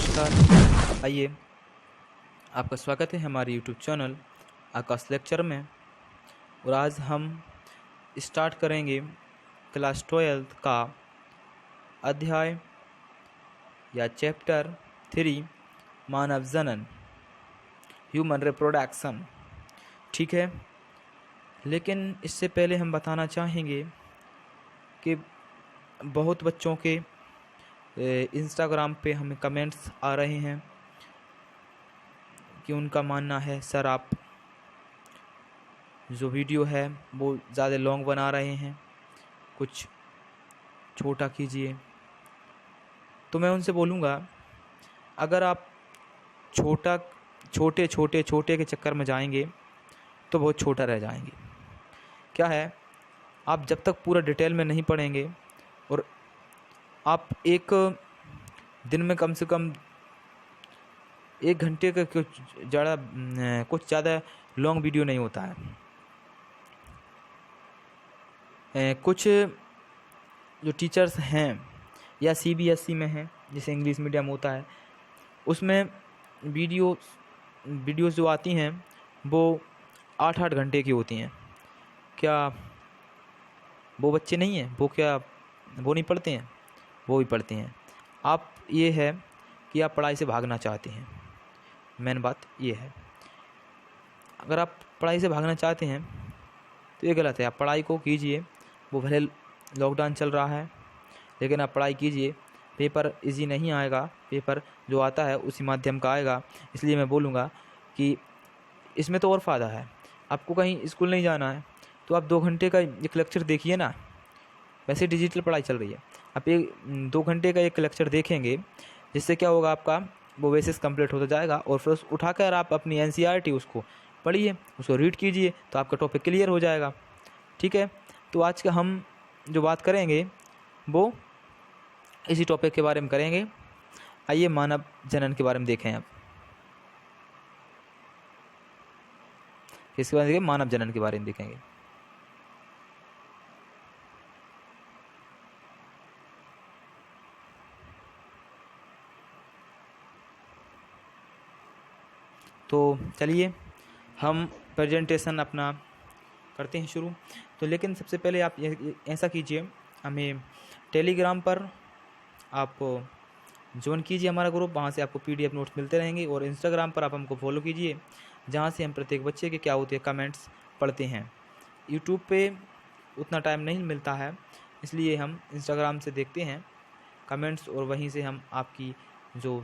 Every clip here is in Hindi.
नमस्कार। आइए, आपका स्वागत है हमारे यूट्यूब चैनल आकाश लेक्चर में। और आज हम स्टार्ट करेंगे क्लास 12 का अध्याय या चैप्टर 3 मानव जनन, ह्यूमन रिप्रोडक्शन। ठीक है, लेकिन इससे पहले हम बताना चाहेंगे कि बहुत बच्चों के इंस्टाग्राम पे हमें कमेंट्स आ रहे हैं कि उनका मानना है सर आप जो वीडियो है वो ज़्यादा लॉन्ग बना रहे हैं, कुछ छोटा कीजिए। तो मैं उनसे बोलूँगा, अगर आप छोटे के चक्कर में जाएंगे तो बहुत छोटा रह जाएंगे। क्या है, आप जब तक पूरा डिटेल में नहीं पढ़ेंगे और आप एक दिन में कम से कम 1 घंटे का कुछ ज़्यादा लॉन्ग वीडियो नहीं होता है। कुछ जो टीचर्स हैं या सीबीएसई में हैं, जैसे इंग्लिश मीडियम होता है, उसमें वीडियोस जो आती हैं वो 8-8 घंटे की होती हैं। क्या वो बच्चे नहीं हैं, वो नहीं पढ़ते हैं? वो भी पढ़ते हैं। आप ये है कि आप पढ़ाई से भागना चाहते हैं, मेन बात ये है। अगर आप पढ़ाई से भागना चाहते हैं तो ये गलत है। आप पढ़ाई को कीजिए, वो भले लॉकडाउन चल रहा है लेकिन आप पढ़ाई कीजिए। पेपर इजी नहीं आएगा, पेपर जो आता है उसी माध्यम का आएगा। इसलिए मैं बोलूँगा कि इसमें तो और फ़ायदा है। आपको कहीं स्कूल नहीं जाना है तो आप 2 घंटे का एक लेक्चर देखिए ना। वैसे डिजिटल पढ़ाई चल रही है, आप 2 घंटे का एक लेक्चर देखेंगे, जिससे क्या होगा, आपका वो बेसिस कंप्लीट होता जाएगा। और फिर उठाकर आप अपनी एनसीईआरटी उसको पढ़िए, उसको रीड कीजिए, तो आपका टॉपिक क्लियर हो जाएगा। ठीक है, तो आज का हम जो बात करेंगे वो इसी टॉपिक के बारे में करेंगे। आइए मानव जनन के बारे में देखें। अब इसके बाद मानव जनन के बारे में देखेंगे। तो चलिए हम प्रेजेंटेशन अपना करते हैं शुरू। तो लेकिन सबसे पहले आप ऐसा कीजिए, हमें टेलीग्राम पर आप ज्वाइन कीजिए हमारा ग्रुप, वहाँ से आपको पीडीएफ नोट्स मिलते रहेंगे। और इंस्टाग्राम पर आप हमको फॉलो कीजिए, जहाँ से हम प्रत्येक बच्चे के क्या होते हैं कमेंट्स पढ़ते हैं। यूट्यूब पे उतना टाइम नहीं मिलता है, इसलिए हम इंस्टाग्राम से देखते हैं कमेंट्स, और वहीं से हम आपकी जो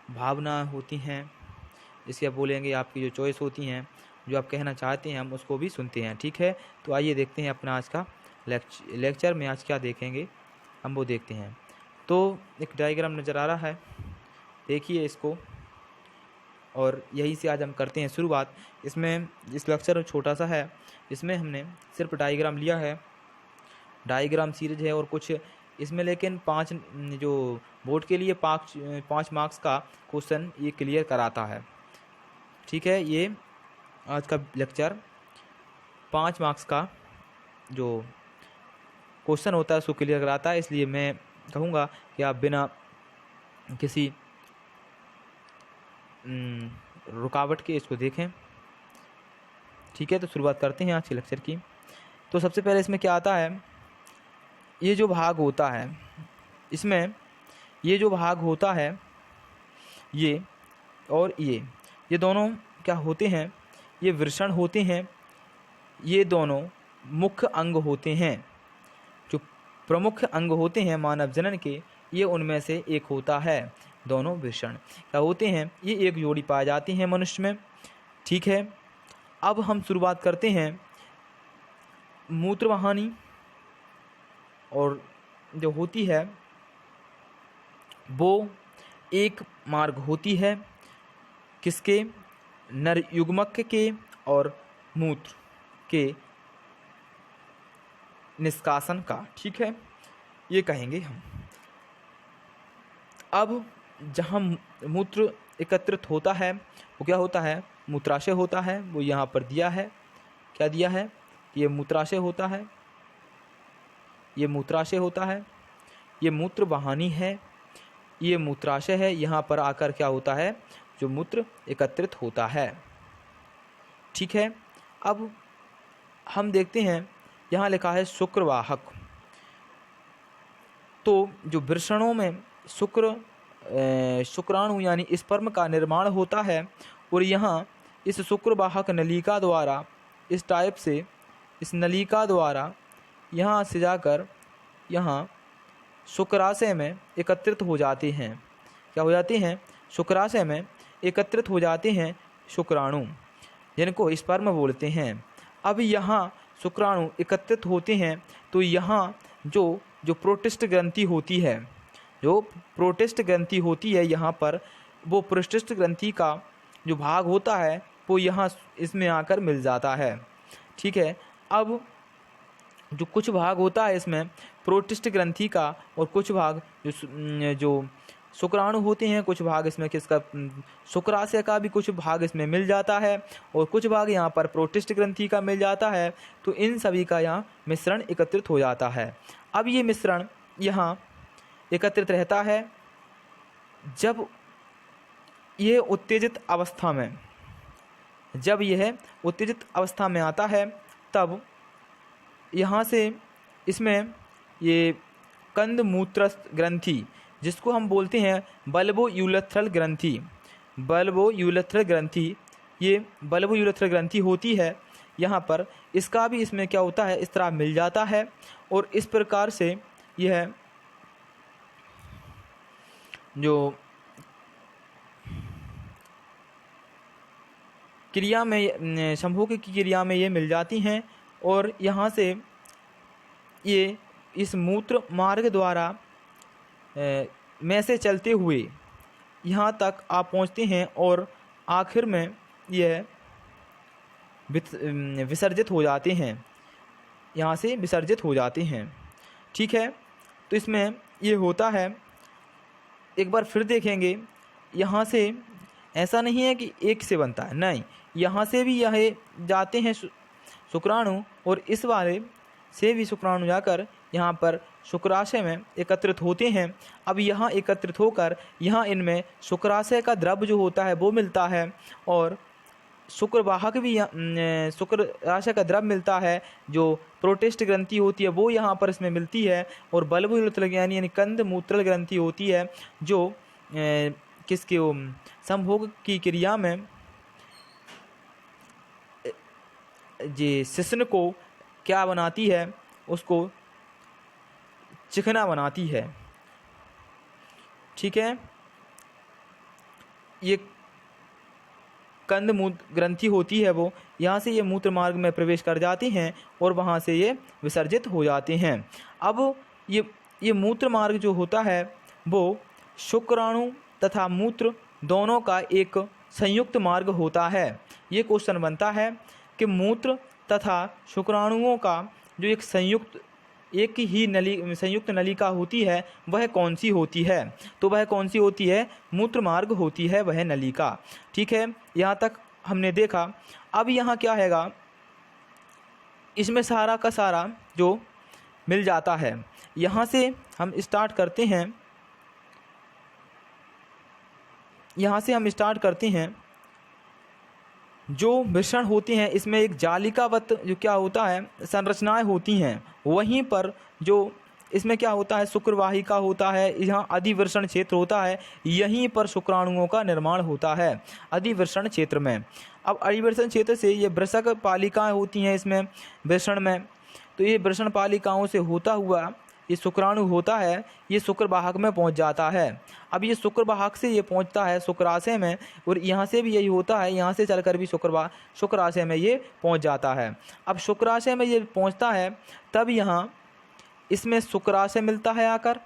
भावना होती हैं, जिसे आप बोलेंगे, आपकी जो चॉइस होती हैं, जो आप कहना चाहते हैं, हम उसको भी सुनते हैं। ठीक है, तो आइए देखते हैं अपना आज का लेक्चर में आज क्या देखेंगे हम, वो देखते हैं। तो एक डायग्राम नज़र आ रहा है, देखिए इसको, और यही से आज हम करते हैं शुरुआत। इसमें इस लेक्चर छोटा सा है, इसमें हमने सिर्फ डायग्राम लिया है, डायग्राम सीरीज है और कुछ इसमें, लेकिन 5 जो बोर्ड के लिए 5 मार्क्स का क्वेश्चन ये क्लियर कराता है। ठीक है, ये आज का लेक्चर 5 मार्क्स का जो क्वेश्चन होता है उसको क्लियर कराता है। इसलिए मैं कहूँगा कि आप बिना किसी रुकावट के इसको देखें। ठीक है, तो शुरुआत करते हैं आज के लेक्चर की। तो सबसे पहले इसमें क्या आता है, ये जो भाग होता है, इसमें ये जो भाग होता है, ये और ये दोनों क्या होते हैं, ये वृषण होते हैं। ये दोनों मुख्य अंग होते हैं, जो प्रमुख अंग होते हैं मानव जनन के, ये उनमें से एक होता है। दोनों वृषण क्या होते हैं, ये एक जोड़ी पाए जाती हैं मनुष्य में। ठीक है, अब हम शुरुआत करते हैं मूत्रवाहिनी, और जो होती है वो एक मार्ग होती है, किसके, नर युग्मक के और मूत्र के निष्कासन का। ठीक है, ये कहेंगे हम। अब जहाँ मूत्र एकत्रित होता है वो क्या होता है, मूत्राशय होता है। वो यहाँ पर दिया है, क्या दिया है, ये मूत्राशय होता है, ये मूत्राशय होता है, ये मूत्र वाहिनी है, ये मूत्राशय है, यहाँ पर आकर क्या होता है, जो मूत्र एकत्रित होता है। ठीक है, अब हम देखते हैं यहाँ लिखा है शुक्रवाहक। तो जो वृषणों में शुक्राणु यानी स्पर्म का निर्माण होता है, और यहाँ इस शुक्रवाहक नलिका द्वारा इस टाइप से इस नलिका द्वारा यहाँ से जाकर यहाँ शुक्राशय में एकत्रित हो जाते हैं। क्या हो जाते हैं, शुक्राशय में एकत्रित हो जाते हैं शुक्राणु, जिनको स्पर्म बोलते हैं। अब यहाँ शुक्राणु एकत्रित होते हैं तो यहाँ जो प्रोटिस्ट ग्रंथि होती है, जो प्रोटिस्ट ग्रंथि होती है यहाँ पर, वो प्रोटिस्ट ग्रंथि का जो भाग होता है वो यहाँ इसमें आकर मिल जाता है। ठीक है, अब जो कुछ भाग होता है इसमें प्रोटिस्ट ग्रंथि का, और कुछ भाग जो शुक्राणु होते हैं, कुछ भाग इसमें किसका, शुक्राशय का भी कुछ भाग इसमें मिल जाता है, और कुछ भाग यहाँ पर प्रोटिस्ट ग्रंथि का मिल जाता है। तो इन सभी का यहाँ मिश्रण एकत्रित हो जाता है। अब ये मिश्रण यहाँ एकत्रित रहता है जब ये उत्तेजित अवस्था में, जब यह उत्तेजित अवस्था में आता है, तब यहाँ से इसमें ये कंदमूत्र ग्रंथि, जिसको हम बोलते हैं बल्बो यूरेथ्रल ग्रंथि, बल्बो यूरेथ्रल ग्रंथि, ये बल्बो यूरेथ्रल ग्रंथि होती है यहाँ पर, इसका भी इसमें क्या होता है, इस तरह मिल जाता है। और इस प्रकार से यह जो क्रिया में, संभोग की क्रिया में ये मिल जाती हैं, और यहाँ से ये इस मूत्र मार्ग द्वारा में से चलते हुए यहाँ तक आप पहुँचते हैं, और आखिर में यह विसर्जित हो जाते हैं, यहाँ से विसर्जित हो जाते हैं। ठीक है, तो इसमें ये होता है, एक बार फिर देखेंगे, यहाँ से ऐसा नहीं है कि एक से बनता है, नहीं, यहाँ से भी यह जाते हैं शुक्राणु, और इस वाले से भी शुक्राणु जाकर यहाँ पर शुक्राशय में एकत्रित होते हैं। अब यहाँ एकत्रित होकर यहाँ इनमें शुक्राशय का द्रव्य जो होता है वो मिलता है, और शुक्रवाहक भी शुक्राशय का द्रव्य मिलता है, जो प्रोटिस्ट ग्रंथि होती है वो यहाँ पर इसमें मिलती है, और बल्ब यानी कंद मूत्रल ग्रंथि होती है, जो किसके संभोग की क्रिया में जे शिश्न को क्या बनाती है, उसको चिकना बनाती है। ठीक है, ये कंद मूत्र ग्रंथि होती है, वो यहाँ से ये मूत्र मार्ग में प्रवेश कर जाती हैं, और वहाँ से ये विसर्जित हो जाते हैं। अब ये मूत्र मार्ग जो होता है वो शुक्राणु तथा मूत्र दोनों का एक संयुक्त मार्ग होता है। ये क्वेश्चन बनता है कि मूत्र तथा शुक्राणुओं का जो एक संयुक्त नलिका होती है वह कौन सी होती है, तो वह कौन सी होती है, मूत्र मार्ग होती है वह नलिका। ठीक है, यहाँ तक हमने देखा। अब यहाँ क्या हैगा, इसमें सारा का सारा जो मिल जाता है, यहाँ से हम स्टार्ट करते हैं, यहाँ से हम स्टार्ट करते हैं। जो मिश्रण होते हैं इसमें एक जालिकावत जो क्या होता है, संरचनाएं होती हैं। वहीं पर जो इसमें क्या होता है, शुक्रवाहिका होता है, यहाँ अधिवृषण क्षेत्र होता है, यहीं पर शुक्राणुओं का निर्माण होता है अधिवृषण क्षेत्र में। अब अधिवृषण क्षेत्र से ये वृषक पालिकाएं होती हैं इसमें वृषण में, तो ये वृषण पालिकाओं से होता हुआ ये शुक्राणु होता है, ये शुक्रवाहक में पहुंच जाता है। अब ये शुक्रवाहक से ये पहुंचता है शुक्राशय में, और यहाँ से भी यही होता है, यहाँ से चलकर भी शुक्राशय में ये पहुंच जाता है। अब शुक्राशय में ये पहुंचता है, तब यहाँ इसमें शुक्राशय मिलता है आकर,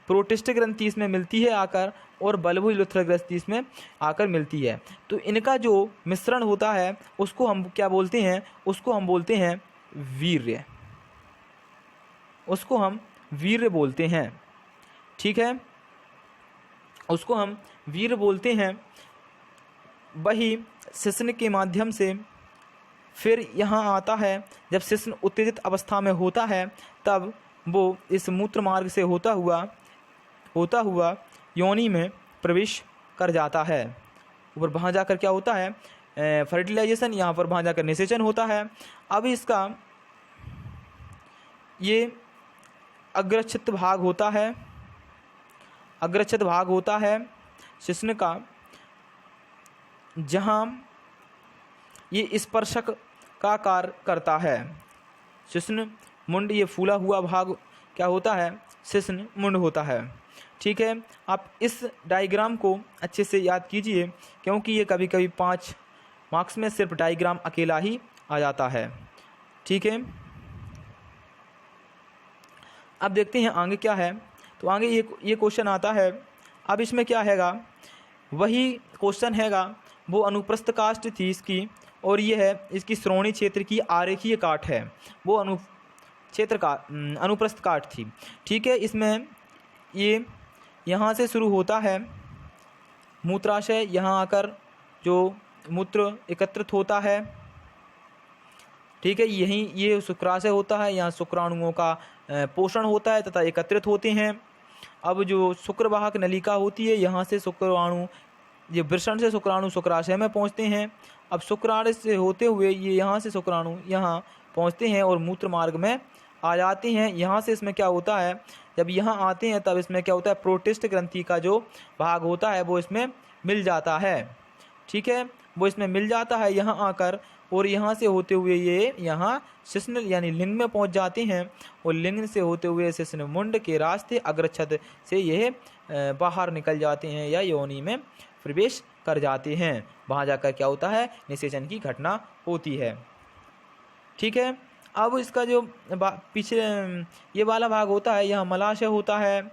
प्रोटिस्ट ग्रंथि इसमें मिलती है आकर, और बल्ब यूरेथ्रल ग्रंथि इसमें आकर मिलती है। तो इनका जो मिश्रण होता है उसको हम क्या बोलते हैं, उसको हम बोलते हैं वीर्य, उसको हम वीर्य बोलते हैं। ठीक है, उसको हम वीर्य बोलते हैं। वही शिश्न के माध्यम से फिर यहाँ आता है, जब शिश्न उत्तेजित अवस्था में होता है तब वो इस मूत्र मार्ग से होता हुआ योनि में प्रवेश कर जाता है। ऊपर वहाँ जाकर क्या होता है, फर्टिलाइजेशन, यहाँ पर वहाँ जाकर निषेचन होता है। अब इसका ये अग्रछित भाग होता है, अग्रछित भाग होता है शिश्न का, जहाँ ये स्पर्शक का कार्य करता है। शिश्न मुंड, ये फूला हुआ भाग क्या होता है, शिश्न मुंड होता है। ठीक है, आप इस डायग्राम को अच्छे से याद कीजिए, क्योंकि ये कभी कभी 5 मार्क्स में सिर्फ डायग्राम अकेला ही आ जाता है। ठीक है, अब देखते हैं आगे क्या है। तो आगे ये क्वेश्चन आता है। अब इसमें क्या हैगा, वही क्वेश्चन हैगा, वो अनुप्रस्थ काष्ठ थी इसकी, और ये है इसकी श्रोणी क्षेत्र की आरेखीय काट है, वो अनुप्रस्थ काट थी। ठीक है, इसमें ये यहाँ से शुरू होता है मूत्राशय, यहाँ आकर जो मूत्र एकत्रित होता है। ठीक है, यहीं ये शुक्राशय होता है, यहाँ शुक्राणुओं का पोषण होता है तथा एकत्रित होते हैं। अब जो शुक्रवाहक नलिका होती है, यहाँ से शुक्राणु, ये वृषण से शुक्राणु शुक्राशय में पहुँचते हैं। अब शुक्राशय से होते हुए ये यहाँ से शुक्राणु यहाँ पहुँचते हैं और मूत्र मार्ग में आ जाते हैं। यहाँ से इसमें क्या होता है, जब यहाँ आते हैं तब इसमें क्या होता है, प्रोटिस्ट ग्रंथि का जो भाग होता है वो इसमें मिल जाता है। ठीक है, वो इसमें मिल जाता है यहाँ आकर, और यहाँ से होते हुए ये यहाँ शिश्न यानी लिंग में पहुँच जाते हैं, और लिंग से होते हुए शिश्न मुंड के रास्ते अग्रछद से यह बाहर निकल जाते हैं या योनि में प्रवेश कर जाते हैं। वहाँ जाकर क्या होता है, निषेचन की घटना होती है। ठीक है, अब इसका जो पीछे ये वाला भाग होता है, यहाँ मलाशय होता है,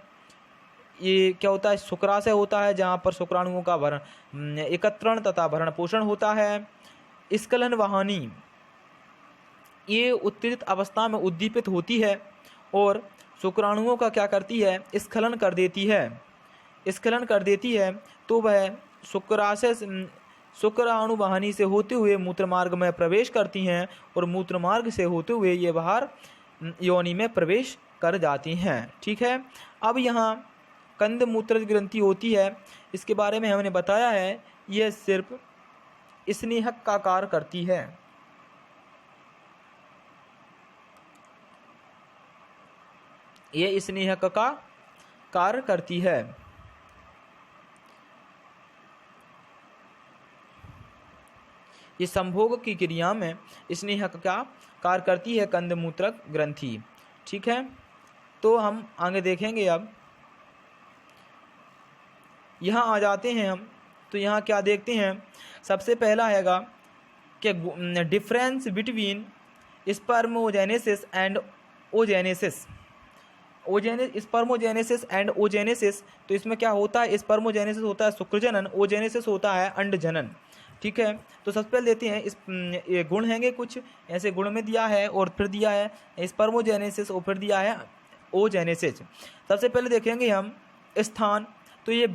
ये क्या होता है, शुक्राशय होता है, जहाँ पर शुक्राणुओं का भरण एकत्रण तथा भरण पोषण होता है। स्खलन वाहिनी ये उत्तेजित अवस्था में उद्दीपित होती है और शुक्राणुओं का क्या करती है, स्खलन कर देती है। स्खलन कर देती है तो वह शुक्राशय शुक्राणु वाहिनी से होते हुए मूत्रमार्ग में प्रवेश करती हैं, और मूत्रमार्ग से होते हुए ये बाहर योनि में प्रवेश कर जाती हैं। ठीक है, अब यहाँ कंद मूत्र ग्रंथि होती है, इसके बारे में हमने बताया है, यह सिर्फ स्नेहक का कार्य करती है। यह स्नेहक का कार्य करती है। ये संभोग की क्रिया में स्नेहक का कार्य करती है कंद मूत्रक ग्रंथि। ठीक है, तो हम आगे देखेंगे। अब यहाँ आ जाते हैं हम, तो यहाँ क्या देखते हैं, सबसे पहला हैगा कि difference between spermatogenesis and oogenesis. Spermatogenesis and oogenesis, तो इसमें क्या होता है, स्पर्मोजेनेसिस होता है शुक्रजनन, ओजेनेसिस होता है अंडजनन। ठीक है, तो सबसे पहले देते हैं इस ये गुण हैंगे, कुछ ऐसे गुण में दिया है और फिर दिया है स्पर्मोजेनेसिस और फिर दिया है ओजेनेसिस। सबसे पहले देखेंगे हम स्थान, तो ये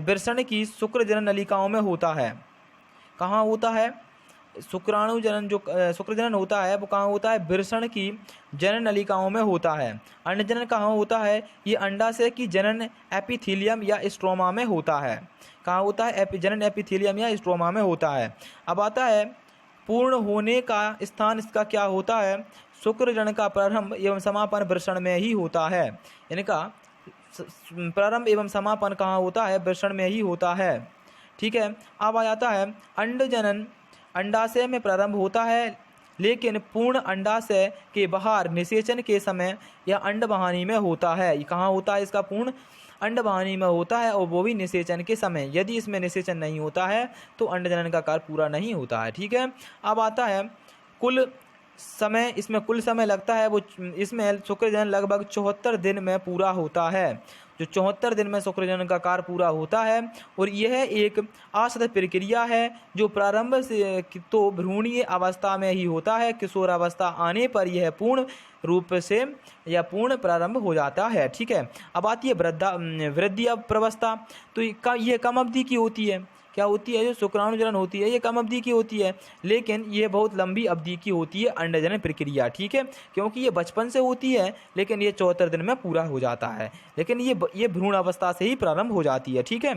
वृषण की शुक्र जनन नलिकाओं में होता है। कहाँ होता है, शुक्राणु जनन जो शुक्र जनन होता है वो कहाँ होता है, वृषण की जनन नलिकाओं में होता है। अंड जनन कहाँ होता है, ये अंडाशय की जनन एपिथीलियम या स्ट्रोमा में होता है। कहाँ होता है, जनन एपिथीलियम या स्ट्रोमा में होता है। अब आता है पूर्ण होने का स्थान, इसका क्या होता है, शुक्र जनन का प्रारंभ एवं समापन वृषण में ही होता है। इनका प्रारंभ एवं समापन कहाँ होता है, वृषण में ही होता है। ठीक है, अब आ जाता है अंड जनन, अंडाशय में प्रारंभ होता है, लेकिन पूर्ण अंडाशय के बाहर निषेचन के समय यह अंडवाहिनी में होता है। ये कहाँ होता है, इसका पूर्ण अंडवाहिनी में होता है, और वो भी निषेचन के समय। यदि इसमें निषेचन नहीं होता है तो अंडजनन का कार्य पूरा नहीं होता है। ठीक है, अब आता है कुल समय, इसमें कुल समय लगता है वो, इसमें शुक्रजनन लगभग 74 दिन में पूरा होता है। जो 74 दिन में शुक्रजनन का कार्य पूरा होता है, और यह एक आसत प्रक्रिया है जो प्रारंभ से तो भ्रूणीय अवस्था में ही होता है, किशोर अवस्था आने पर यह पूर्ण रूप से या पूर्ण प्रारंभ हो जाता है। ठीक है, अब आती है वृद्धि प्रवस्था, तो यह कम अवधि की होती है। क्या होती है, जो शुक्राणु जनन होती है ये कम अवधि की होती है, लेकिन ये बहुत लंबी अवधि की होती है अंडजनन प्रक्रिया, ठीक है, क्योंकि ये बचपन से होती है लेकिन ये 74 दिन में पूरा हो जाता है, लेकिन ये भ्रूण अवस्था से ही प्रारंभ हो जाती है, ठीक है,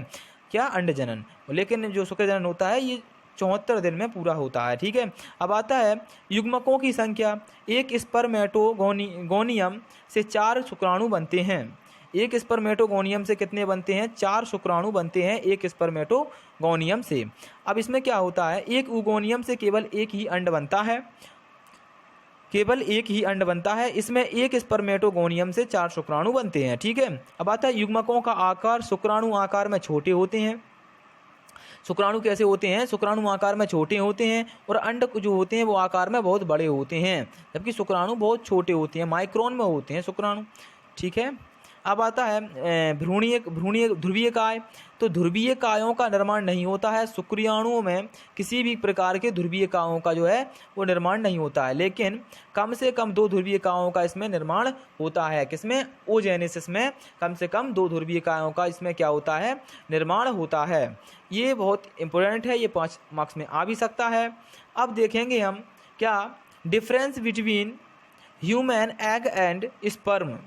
क्या, अंडजनन, लेकिन जो शुक्रजनन होता है ये 74 दिन में पूरा होता है, ठीक है। अब आता है युग्मकों की संख्या। एक स्पर्मेटोगोनियम से 4 शुक्राणु बनते हैं। एक स्पर्मेटोगोनियम से कितने बनते हैं, 4 शुक्राणु बनते हैं एक स्पर्मेटोगोनियम से। अब इसमें क्या होता है, एक उगोनियम से केवल एक ही अंड बनता है, केवल एक ही अंड बनता है, इसमें एक स्पर्मेटोगोनियम से 4 शुक्राणु बनते हैं, ठीक है। अब आता है युग्मकों का आकार। शुक्राणु आकार में छोटे होते हैं। शुक्राणु कैसे होते हैं, शुक्राणु आकार में छोटे होते हैं और अंड जो होते हैं वो आकार में बहुत बड़े होते हैं, जबकि शुक्राणु बहुत छोटे होते हैं, माइक्रोन में होते हैं शुक्राणु, ठीक है। अब आता है भ्रूणीय ध्रुवीय काय। तो ध्रुवीय कायों का निर्माण नहीं होता है, शुक्राणुओं में किसी भी प्रकार के ध्रुवीय कायों का जो है वो निर्माण नहीं होता है, लेकिन कम से कम 2 ध्रुवीय कायों का इसमें निर्माण होता है। किसमें, ओजेनेसिस में कम से कम 2 ध्रुवीय कायों का इसमें क्या होता है, निर्माण होता है। ये बहुत इंपॉर्टेंट है, ये 5 मार्क्स में आ भी सकता है। अब देखेंगे हम क्या difference between human egg and sperm.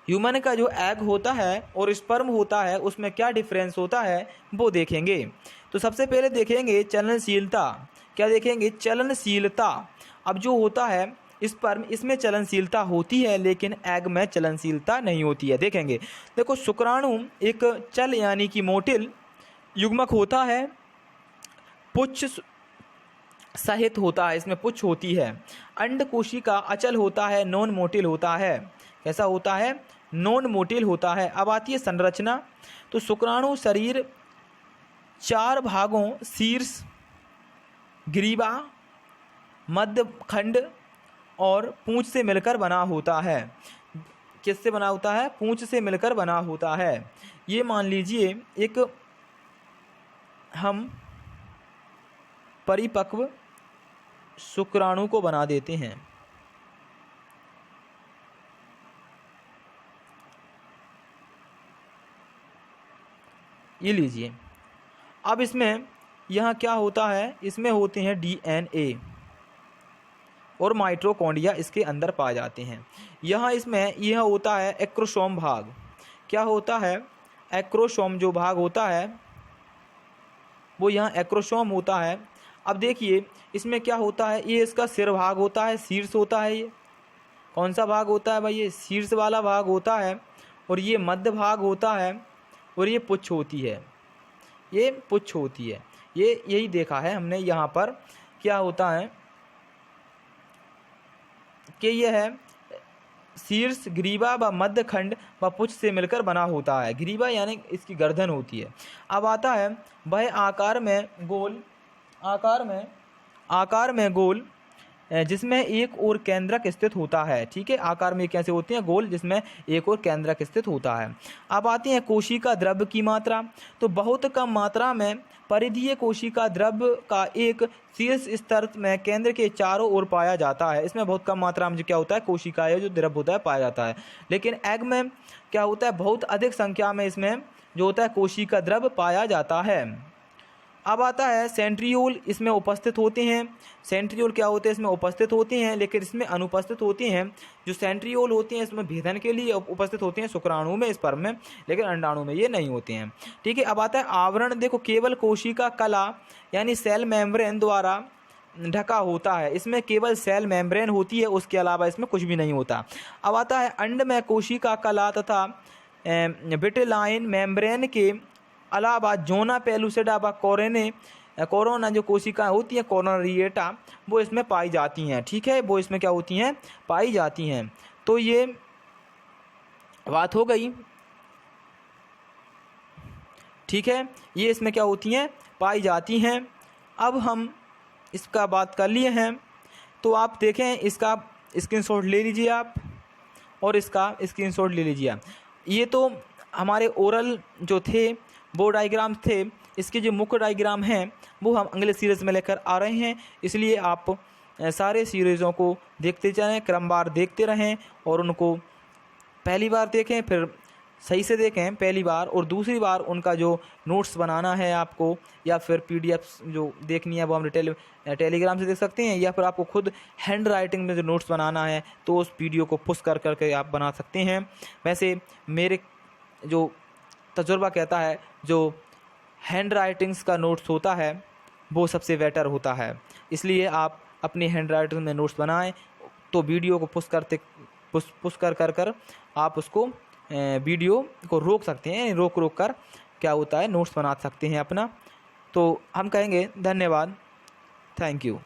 Human का जो एग होता है और स्पर्म होता है उसमें क्या डिफरेंस होता है वो देखेंगे। तो सबसे पहले देखेंगे चलनशीलता। क्या देखेंगे, चलनशीलता। अब जो होता है स्पर्म, इसमें चलनशीलता होती है लेकिन एग में चलनशीलता नहीं होती है। देखेंगे, देखो शुक्राणु एक चल यानी कि मोटिल युग्मक होता है, पुच्छ सहित होता है, इसमें पुच्छ होती है। अंड कोशिका अचल होता है, नॉन मोटिल होता है। कैसा होता है, नॉन मोटिल होता है। अब आती है संरचना। तो शुक्राणु शरीर 4 भागों शीर्ष, ग्रीवा, मध्य खंड और पूंछ से मिलकर बना होता है। किससे बना होता है, पूंछ से मिलकर बना होता है। ये मान लीजिए एक हम परिपक्व शुक्राणु को बना देते हैं। ये लीजिए, अब इसमें यहाँ क्या होता है, इसमें होते हैं DNA और माइटोकॉन्ड्रिया इसके अंदर पाए जाते हैं। यहाँ इसमें यह होता है एक्रोसोम भाग। क्या होता है, एक्रोसोम जो भाग होता है वो यहाँ एक्रोसोम होता है। अब देखिए इसमें क्या होता है, ये इसका सिर भाग होता है, शीर्ष होता है। ये कौन सा भाग होता है भाई, ये शीर्ष वाला भाग होता है, और ये मध्य भाग होता है, और ये पुच्छ होती है, ये पुच्छ होती है। ये यही देखा है हमने यहाँ पर। क्या होता है कि यह है शीर्ष, ग्रीवा व मध्य खंड व पुच्छ से मिलकर बना होता है। ग्रीवा यानी इसकी गर्दन होती है। अब आता है वह आकार में गोल जिसमें एक और केंद्रक स्थित होता है, ठीक है। आकार में कैसे होते हैं, गोल, जिसमें एक और केंद्रक स्थित होता है। अब आती है कोशिका द्रव्य की मात्रा। तो बहुत कम मात्रा में परिधीय कोशिका द्रव्य का एक शीर्ष स्तर में केंद्र के चारों ओर पाया जाता है। इसमें बहुत कम मात्रा में जो क्या होता है, कोशिका जो द्रव्य होता है पाया जाता है। लेकिन एग में क्या होता है, बहुत अधिक संख्या में इसमें जो होता है कोशिका द्रव्य पाया जाता है। अब आता है सेंट्रियोल, इसमें उपस्थित होते हैं। सेंट्रियोल क्या होते हैं, इसमें उपस्थित होते हैं लेकिन इसमें अनुपस्थित होते हैं। जो सेंट्रियोल होते हैं इसमें भेदन के लिए उपस्थित होते हैं शुक्राणु में, स्पर्म में, लेकिन अंडाणु में ये नहीं होते हैं, ठीक है। अब आता है आवरण। देखो केवल कोशिका कला यानी सेल मेम्ब्रेन द्वारा ढका होता है। इसमें केवल सेल मेम्ब्रेन होती है, उसके अलावा इसमें कुछ भी नहीं होता। अब आता है अंड में कोशिका कला तथा विटेलाइन मेम्ब्रेन के अलावा जोना पेलुसिडा व कोरोना जो कोशिकाएं होती हैं, कोरोनरिएटा, वो इसमें पाई जाती हैं, ठीक है। वो इसमें क्या होती हैं, पाई जाती हैं। तो ये बात हो गई, ठीक है। ये इसमें क्या होती हैं, पाई जाती हैं। अब हम इसका बात कर लिए हैं, तो आप देखें, इसका स्क्रीनशॉट ले लीजिए आप, और इसका स्क्रीनशॉट ले लीजिए आप। ये तो हमारे ओरल जो थे वो डायग्राम थे। इसके जो मुख्य डायग्राम हैं वो हम अगले सीरीज़ में लेकर आ रहे हैं, इसलिए आप सारे सीरीज़ों को देखते चलें, क्रमवार देखते रहें और उनको पहली बार देखें, फिर सही से देखें पहली बार, और दूसरी बार उनका जो नोट्स बनाना है आपको, या फिर पीडीएफ जो देखनी है वो हम टेलीग्राम से देख सकते हैं, या फिर आपको खुद हैंड राइटिंग में जो नोट्स बनाना है तो उस वीडियो को पुश कर करके आप बना सकते हैं। वैसे मेरे जो तजुर्बा कहता है जो हैंड राइटिंग्स का नोट्स होता है वो सबसे बेटर होता है, इसलिए आप अपनी हैंड राइटिंग में नोट्स बनाएं तो वीडियो को पुश कर आप उसको वीडियो को रोक सकते हैं, रोक कर क्या होता है नोट्स बना सकते हैं अपना। तो हम कहेंगे धन्यवाद, थैंक यू।